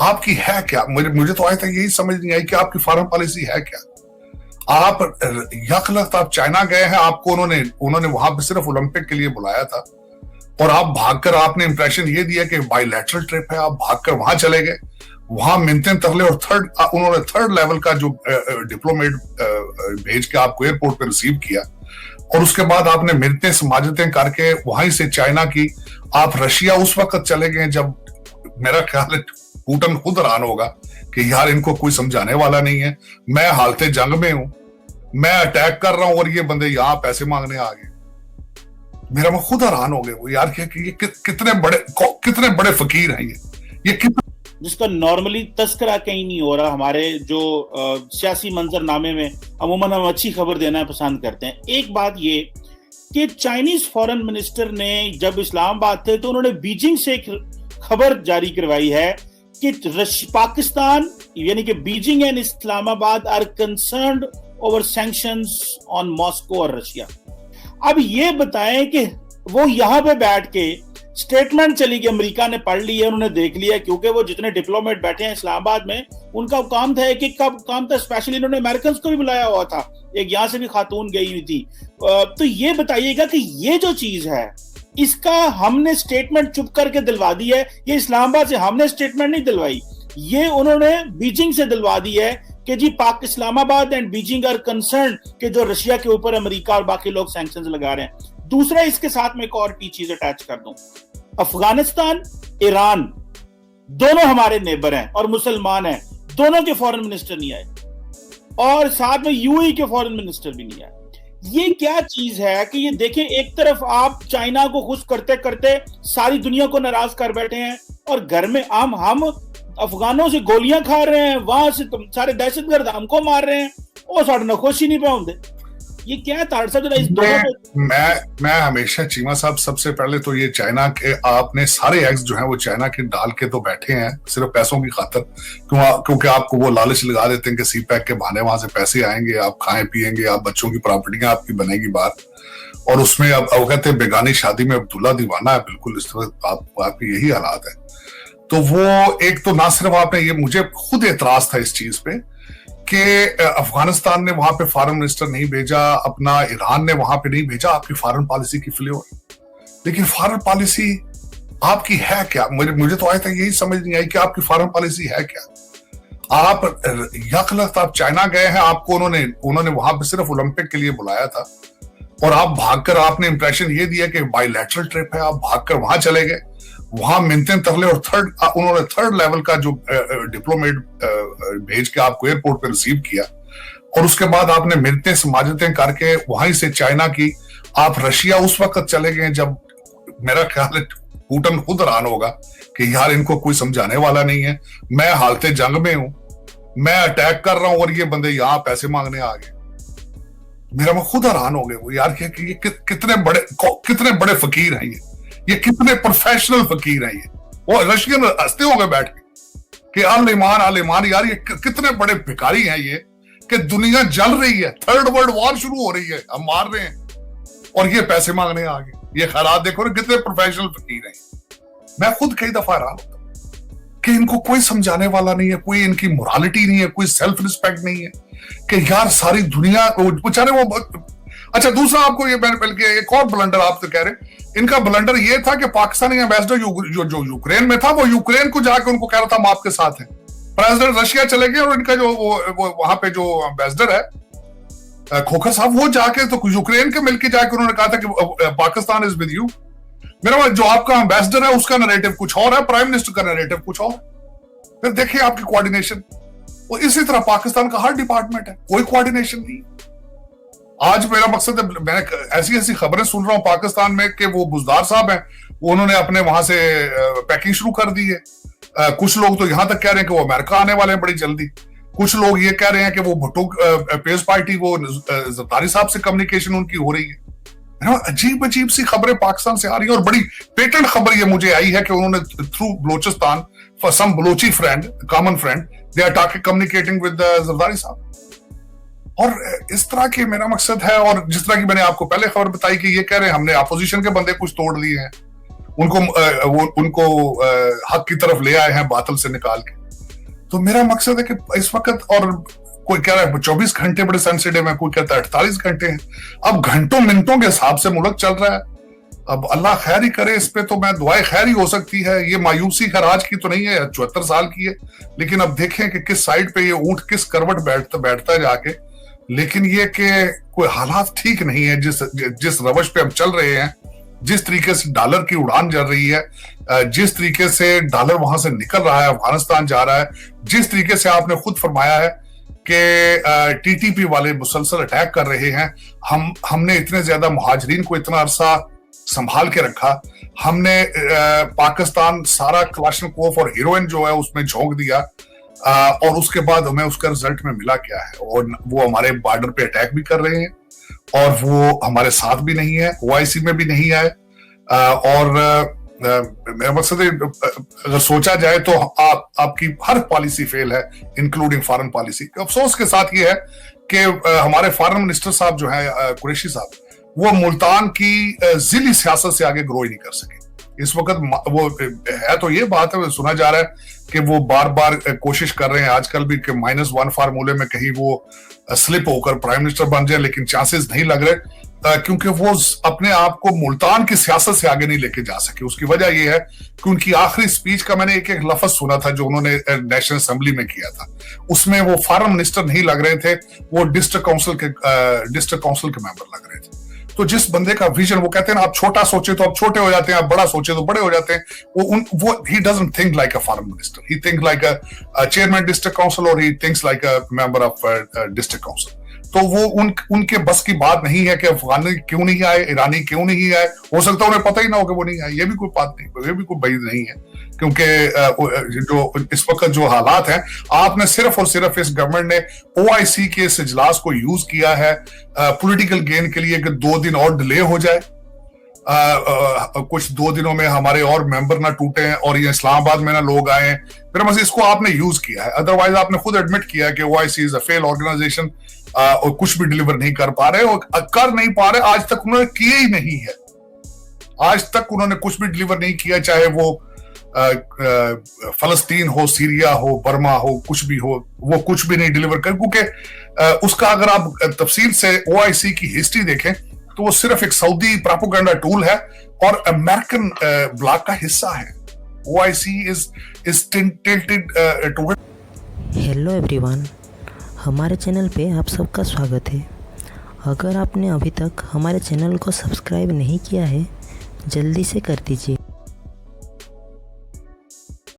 आपकी है क्या? मुझे तो आज तक यही समझ नहीं आई कि आपकी फॉरेन पॉलिसी है क्या। आप यकलख्त आप चाइना गए हैं, आपको उन्होंने वहां पे सिर्फ ओलंपिक के लिए बुलाया था और आप भागकर आपने इंप्रेशन ये दिया कि बायलैटरल ट्रिप है, आप भागकर वहां चले गए, वहां मिन्नतें तरले और उन्होंने थर्ड लेवल का जो डिप्लोमेट भेज के आपको एयरपोर्ट पे रिसीव किया और उसके बाद आपने मिन्नतें समाजतें करके वहीं से चाइना की आप रशिया उस वक्त चले गए जब मेरा ख्याल है पुतिन खुद हैरान होगा कि यार इनको कोई समझाने वाला नहीं है, मैं हालते जंग में हूं, मैं अटैक कर रहा हूं और ये बंदे यहां पैसे मांगने आ गए। मेरा मैं खुद हैरान हो गए वो यार कि ये कितने बड़े फकीर हैं ये जिसका नॉर्मली तस्करा कहीं नहीं हो रहा। हमारे जो सियासी मंजरनामे में अमूमन हम अच्छी खबर देना पसंद करते हैं। एक बात ये कि चाइनीज फॉरेन मिनिस्टर ने जब इस्लामाबाद थे तो उन्होंने बीजिंग से एक खबर जारी करवाई है कि पाकिस्तान यानी कि Beijing and Islamabad are concerned over sanctions on Moscow और रशिया। अब ये बताएं कि वो यहां पे बैठ के स्टेटमेंट चली गई, अमेरिका ने पढ़ ली है, उन्होंने देख लिया, क्योंकि वो जितने डिप्लोमेट बैठे हैं इस्लामाबाद में उनका काम था स्पेशली इन्होंने अमेरिकन को भी बुलाया हुआ था, एक यहां से भी खातून गई हुई थी। तो ये बताइएगा कि ये जो चीज है इसका हमने स्टेटमेंट चुप करके दिलवा दी है, ये इस्लामाबाद से हमने स्टेटमेंट नहीं दिलवाई, ये उन्होंने बीजिंग से दिलवा दी है कि जी Islamabad and Beijing are concern कि जो रशिया के ऊपर अमेरिका और बाकी लोग सैंक्शंस लगा रहे हैं। दूसरा, इसके साथ में एक और की चीज अटैच कर दूं, अफगानिस्तान ईरान दोनों हमारे नेबर हैं और मुसलमान हैं, दोनों के फॉरेन मिनिस्टर नहीं आए और साथ में यूएई के फॉरेन मिनिस्टर भी नहीं आए। ये क्या चीज है कि ये देखें, एक तरफ आप चाइना को खुश करते करते सारी दुनिया को नाराज कर बैठे हैं और घर में हम अफगानों से गोलियां खा रहे हैं, वहां से सारे दहशतगर्द हमको मार रहे हैं और साढ़े न खुश ही नहीं पाऊंगे। ये क्या है ताड़ साहब? मैं हमेशा चीमा साहब, सबसे पहले तो ये चाइना के आपने सारे एग्स जो हैं वो चाइना के डाल के तो बैठे हैं सिर्फ पैसों की खातर, क्योंकि आपको वो लालच लगा देते हैं कि सी पैक के बहाने वहां से पैसे आएंगे, आप खाएं पिएंगे, आप बच्चों की प्रॉपर्टियां आपकी बनेगी बाहर। और उसमें अब कहते हैं बेगानी शादी में अब्दुल्ला दीवाना है, बिल्कुल इस तरह आपकी यही हालात है। तो वो एक तो ना सिर्फ आपने ये, मुझे खुद एतराज था इस चीज पे कि अफगानिस्तान ने वहां पे फॉरेन मिनिस्टर नहीं भेजा, अपना ईरान ने वहां पे नहीं भेजा, आपकी फॉरेन पॉलिसी की फेल्योर। लेकिन फॉरेन पॉलिसी आपकी है क्या? मुझे तो आज तक यही समझ नहीं आई कि आपकी फॉरेन पॉलिसी है क्या। आप यकलख्त आप चाइना गए हैं, आपको उन्होंने वहां पे सिर्फ ओलंपिक के लिए बुलाया था और आप भागकर आपने इंप्रेशन ये दिया कि बायलैटरल ट्रिप है, आप भागकर वहां चले गए, वहां मिन्नतें तरले और उन्होंने थर्ड लेवल का जो डिप्लोमेट भेज के आपको एयरपोर्ट पे रिसीव किया और उसके बाद आपने मिन्नतें समाजतें करके वहीं से चाइना की आप रशिया उस वक्त चले गए जब मेरा ख्याल है पुतिन खुद हैरान होगा कि यार इनको कोई समझाने वाला नहीं है, मैं हालते जंग में हूं, मैं अटैक कर रहा हूं और ये बंदे यहां पैसे मांगने आ गए। मेरा मैं खुद हैरान हो गए वो यार कि ये कितने बड़े फकीर हैं, ये कितने प्रोफेशनल फकीर हैं ये। वो रशियन हंसते हो गए बैठ के कि आल-ईमान यार ये कितने बड़े भिखारी हैं ये, कि दुनिया जल रही है, थर्ड वर्ल्ड वॉर शुरू हो रही है, हम मार रहे हैं और ये पैसे मांगने आ गए। ये खैरात देखो ना, कितने प्रोफेशनल फकीर हैं। मैं खुद कई दफा हैरान होता कि इनको कोई समझाने वाला नहीं है, कोई इनकी मोरालिटी नहीं है, कोई सेल्फ रिस्पेक्ट नहीं है कि यार सारी दुनिया बेचारे वो। अच्छा, दूसरा आपको ये बल्कि एक और ब्लंडर आप तो कह रहे, इनका ब्लंडर ये था कि पाकिस्तानी एम्बेसडर जो यूक्रेन में था वो यूक्रेन को जाके उनको कह रहा था हम आपके साथ हैं। प्रेसिडेंट रशिया चले गए और इनका जो वो वहां पे जो एम्बेसडर है खोखर साहब, वो जाके तो यूक्रेन के मिलके जाके उन्होंने कहा था कि पाकिस्तान इज विद यू। मेरा जो आपका एम्बेसडर है उसका नैरेटिव कुछ और है, प्राइम मिनिस्टर का नैरेटिव कुछ और। फिर देखिए आपकी कोऑर्डिनेशन, वो इसी तरह पाकिस्तान का हर डिपार्टमेंट है, कोई कोऑर्डिनेशन नहीं। आज मेरा मकसद है, मैं ऐसी खबरें सुन रहा हूं पाकिस्तान में कि वो बुजदार साहब हैं, वो उन्होंने अपने वहां से पैकिंग शुरू कर दी है। कुछ लोग तो यहां तक कह रहे हैं कि वो अमेरिका आने वाले हैं बड़ी जल्दी। कुछ लोग ये कह रहे हैं कि वो भुट्टो पीपल्स पार्टी, वो जरदारी साहब से कम्युनिकेशन उनकी हो रही है। अजीब अजीब सी खबरें पाकिस्तान से आ रही है और बड़ी पेटेंट खबर ये मुझे आई है कि उन्होंने through Balochistan for some Balochi friend, common friend, they are talking communicating with Zardari sahab. और इस तरह के मेरा मकसद है, और जिस तरह की मैंने आपको पहले खबर बताई कि ये कह रहे हैं हमने अपोजिशन के बंदे कुछ तोड़ दिए हैं, उनको हक की तरफ ले आए हैं बातिल से निकाल के। तो मेरा मकसद है कि इस वक्त, और कोई कह रहा है 24 घंटे बड़े सेंसिटिव है, कोई कहता है 48 घंटे हैं, अब घंटों मिनटों के हिसाब से मुल्क चल रहा है। अब अल्लाह खैर ही करे, इस पे तो मैं दुआएं खैर ही हो सकती है। ये मायूसी खैर आज की तो नहीं है, 74 साल की है, लेकिन अब देखें कि किस साइड पे ये ऊंट किस करवट बैठता है जाके। लेकिन ये कि कोई हालात ठीक नहीं है, जिस रवश पे हम चल रहे हैं, जिस तरीके से डॉलर की उड़ान चल रही है, जिस तरीके से डॉलर वहां से निकल रहा है, अफगानिस्तान जा रहा है, जिस तरीके से आपने खुद फरमाया है कि टीटीपी वाले मुसलसल अटैक कर रहे हैं। हमने इतने ज्यादा मुहाजिरीन को इतना अरसा संभाल के रखा, हमने पाकिस्तान सारा क्लाशनकोफ और हीरोइन जो है उसमें झोंक दिया, और उसके बाद हमें उसका रिजल्ट में मिला क्या है? और वो हमारे बॉर्डर पे अटैक भी कर रहे हैं, और वो हमारे साथ भी नहीं है, ओआईसी में भी नहीं आए। और मेरा मकसद है, अगर सोचा जाए तो आपकी हर पॉलिसी फेल है, इंक्लूडिंग फॉरेन पॉलिसी। अफसोस के साथ ये है कि हमारे फॉरेन मिनिस्टर साहब जो है कुरैशी साहब, वो मुल्तान की जिली सियासत से आगे ग्रो ही नहीं कर सके इस वक्त। वो है तो ये बात है, सुना जा रहा है कि वो बार बार कोशिश कर रहे हैं आजकल भी कि -1 फार्मूले में कहीं वो स्लिप होकर प्राइम मिनिस्टर बन जाए, लेकिन चांसेस नहीं लग रहे, क्योंकि वो अपने आप को मुल्तान की सियासत से आगे नहीं लेके जा सके। उसकी वजह यह है कि उनकी आखिरी स्पीच का मैंने एक लफ्ज सुना था जो उन्होंने नेशनल असेंबली में किया था, उसमें वो फॉरेन मिनिस्टर नहीं लग रहे थे, वो डिस्ट्रिक्ट काउंसिल के मेंबर लग रहे थे। तो जिस बंदे का विजन, वो कहते हैं ना, आप छोटा सोचे तो आप छोटे हो जाते हैं, आप बड़ा सोचे तो बड़े हो जाते हैं। वो he doesn't think like a foreign minister, he think like a chairman district council, और he thinks like a member of district council. तो वो उनके बस की बात नहीं है कि अफगानी क्यों नहीं आए, ईरानी क्यों नहीं आए। हो सकता है उन्हें पता ही ना हो कि वो नहीं आए, ये भी कोई बात नहीं, ये भी कोई बईद नहीं है, क्योंकि जो इस वक्त जो हालात हैं, आपने सिर्फ और सिर्फ इस गवर्नमेंट ने ओआईसी के इस इजलास को यूज किया है पॉलिटिकल गेन के लिए कि 2 दिन और डिले हो जाए, कुछ 2 दिनों में हमारे और मेंबर ना टूटे हैं और ये इस्लामाबाद में ना लोग आए हैं। फिर बस इसको आपने यूज किया है। अदरवाइज आपने खुद एडमिट किया है कि OIC is a fail organization, और कुछ भी डिलीवर नहीं कर पा रहे, और कर नहीं पा रहे, आज तक उन्होंने किए ही नहीं है। आज तक उन्होंने कुछ भी डिलीवर नहीं किया, चाहे वो फलस्तीन हो, सीरिया हो, बर्मा हो, कुछ भी हो, वो कुछ भी नहीं डिलीवर कर। क्योंकि उसका अगर आप तफसील से ओआईसी की हिस्ट्री देखें तो वो सिर्फ एक सऊदी प्रोपेगेंडा टूल है और अमेरिकन ब्लॉक का हिस्सा है। OIC is tilted toward. Hello everyone, हमारे चैनल पे आप सबका स्वागत है। अगर आपने अभी तक हमारे चैनल को सब्सक्राइब नहीं किया है, जल्दी से कर दीजिए।